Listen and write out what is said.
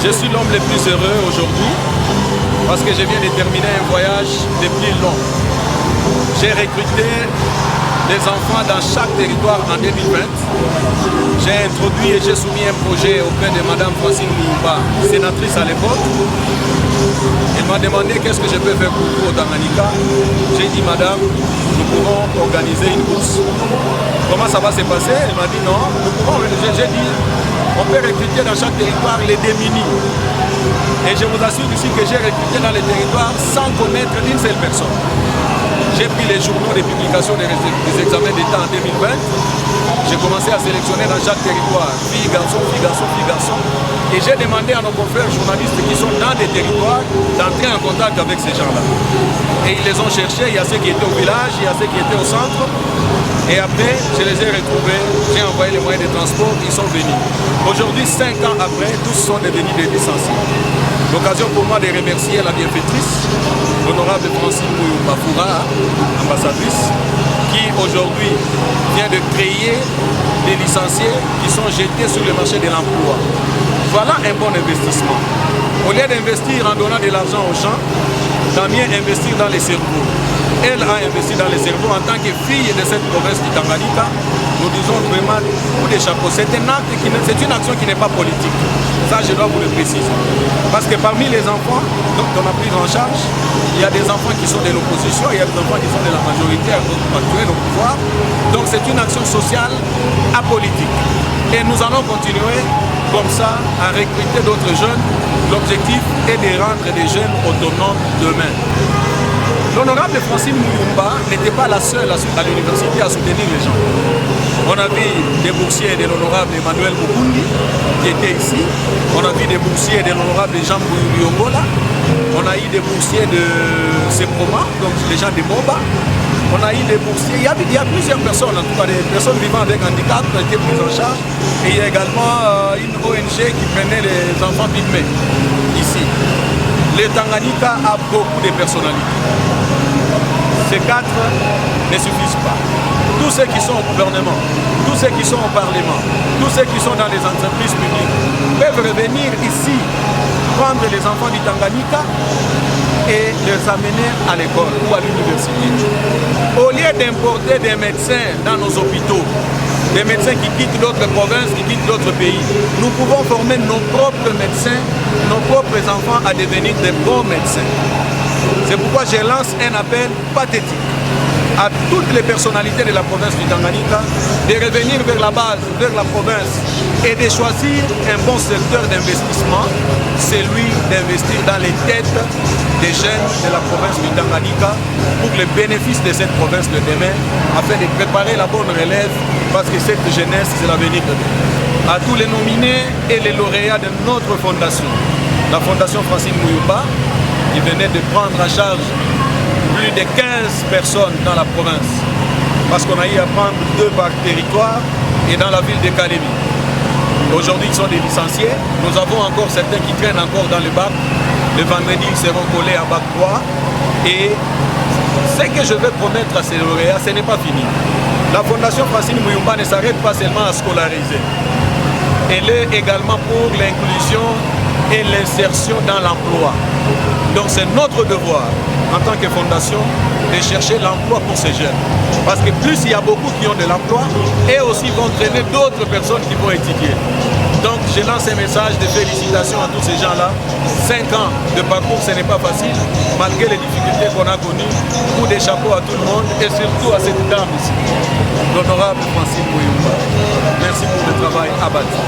Je suis l'homme le plus heureux aujourd'hui parce que je viens de terminer un voyage de plus long. J'ai recruté des enfants dans chaque territoire en 2020. J'ai introduit et j'ai soumis un projet auprès de Mme Francine Mouyumba, sénatrice à l'époque. Elle m'a demandé qu'est-ce que je peux faire pour vous au Tanganyika. J'ai dit, madame, nous pouvons organiser une course. Comment ça va se passer? Elle m'a dit non, nous pouvons. J'ai dit, on peut recruter dans chaque territoire les démunis. Et je vous assure ici que j'ai recruté dans les territoires sans connaître une seule personne. J'ai pris les journaux de publication des examens d'État en 2020. J'ai commencé à sélectionner dans chaque territoire filles, garçons, filles, garçons, filles, garçons. Et j'ai demandé à nos confrères journalistes qui sont dans des territoires d'entrer en contact avec ces gens-là. Et ils les ont cherchés. Il y a ceux qui étaient au village, il y a ceux qui étaient au centre. Et après, je les ai retrouvés, j'ai envoyé les moyens de transport, ils sont venus. Aujourd'hui, 5 ans après, tous sont devenus des licenciés. L'occasion pour moi de remercier la bienfaitrice, l'honorable Francine Mouyumba, ambassadrice, qui aujourd'hui vient de créer des licenciés qui sont jetés sur le marché de l'emploi. Voilà un bon investissement. Au lieu d'investir en donnant de l'argent aux gens, tant mieux investir dans les cerveaux. Elle a investi dans les cerveaux en tant que fille de cette province du Tanganyika. Nous disons vraiment coup de chapeau. C'est une action qui n'est pas politique. Ça, je dois vous le préciser. Parce que parmi les enfants qu'on a pris en charge, il y a des enfants qui sont de l'opposition, il y a des enfants qui sont de la majorité actuelle au pouvoir. Donc c'est une action sociale apolitique. Et nous allons continuer comme ça à recruter d'autres jeunes. L'objectif est de rendre des jeunes autonomes demain. L'honorable Francine Mouyumba n'était pas la seule à l'université à soutenir les gens. On a vu des boursiers de l'honorable Emmanuel Mukundi qui étaient ici. On a vu des boursiers de l'honorable Jean Bouyongola. On a eu des boursiers de Seproma, donc les gens de Moba. On a eu des boursiers. Il y a plusieurs personnes, en tout cas des personnes vivant avec handicap qui ont été prises en charge. Et il y a également une ONG qui prenait les enfants pygmées ici. Le Tanganyika a beaucoup de personnalités. Ces 4 ne suffisent pas. Tous ceux qui sont au gouvernement, tous ceux qui sont au Parlement, tous ceux qui sont dans les entreprises publiques peuvent revenir ici, prendre les enfants du Tanganyika et les amener à l'école ou à l'université. Au lieu d'importer des médecins dans nos hôpitaux, des médecins qui quittent d'autres provinces, qui quittent d'autres pays, nous pouvons former nos propres médecins, nos propres enfants à devenir des bons médecins. C'est pourquoi je lance un appel pathétique à toutes les personnalités de la province du Tanganyika de revenir vers la base, vers la province et de choisir un bon secteur d'investissement, celui d'investir dans les têtes des jeunes de la province du Tanganyika pour le bénéfice de cette province de demain, afin de préparer la bonne relève, parce que cette jeunesse, c'est l'avenir de demain. À tous les nominés et les lauréats de notre fondation, la fondation Francine Mouyumba, qui venait de prendre en charge plus de 15 personnes dans la province, parce qu'on a eu à prendre 2 par territoire et dans la ville de Kalemi. Aujourd'hui, ils sont des licenciés. Nous avons encore certains qui traînent encore dans le bac. Le vendredi, ils seront collés à bac 3. Et ce que je vais promettre à ces lauréats, ce n'est pas fini. La fondation Francine Mouyumba ne s'arrête pas seulement à scolariser. Elle est également pour l'inclusion et l'insertion dans l'emploi. Donc c'est notre devoir en tant que fondation de chercher l'emploi pour ces jeunes. Parce que plus il y a beaucoup qui ont de l'emploi, et aussi vont traîner d'autres personnes qui vont étudier. Donc je lance un message de félicitations à tous ces gens-là. 5 ans de parcours, ce n'est pas facile, malgré les difficultés qu'on a connues. Coup de chapeau à tout le monde et surtout à cette dame ici, l'honorable Francine Mouyumba. Merci pour le travail abattu.